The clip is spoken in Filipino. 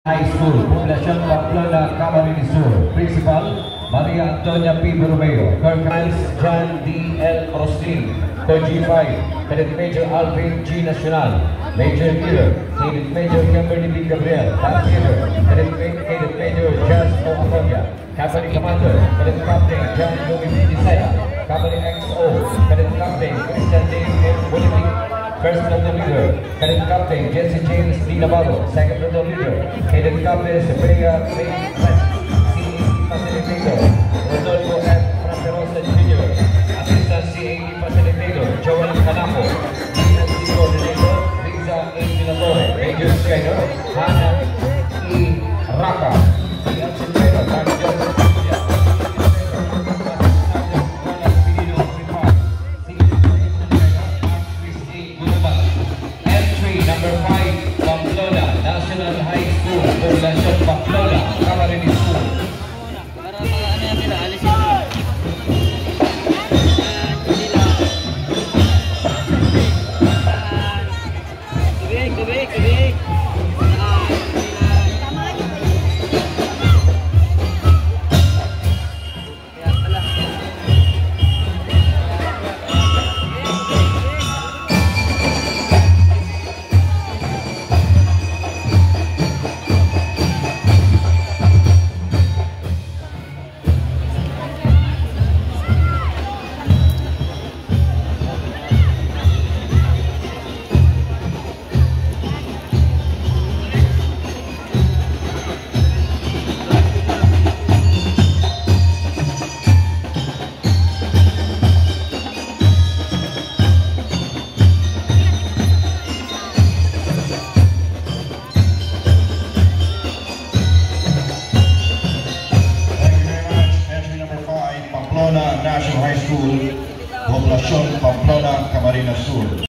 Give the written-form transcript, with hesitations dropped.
High School, Poblacion Pamplona, Camarines Sur. Principal, Maria Antonia P. Romeo. Colonels, John D. L. Rostin. Co-G5, Cadet Major Alvin G. Nacional. Major Leader, Cadet Major Kimberly B. Gabriel. Staff Leader, Cadet Major Jazz O. Aconia. Company Commander, Cadet Captain John Louis B. Disaya. Company XO, Cadet Captain Christian J. M. Bolivic. First Platoon Leader, Cadet Captain Jesse James D. Navarro. Second Platoon Leader, Cadet Captain Seperia Ray West. CAD Facilitator, Rodolfo F. Francerosa Jr. Assistant CAD Facilitator, Joel Canapo. DNC Coordinator, Riza A. Minatore. Major Trainer, Hannah E. Raka. DNC Trainer, Dr. Joseph Garcia. Number 5, Pamplona, National High School, Poblacion Pamplona, Camarines Sur. Para ano yan nila, alisin nila. Kubik. Pamplona National High School, Poblacion Pamplona, Camarines Sur.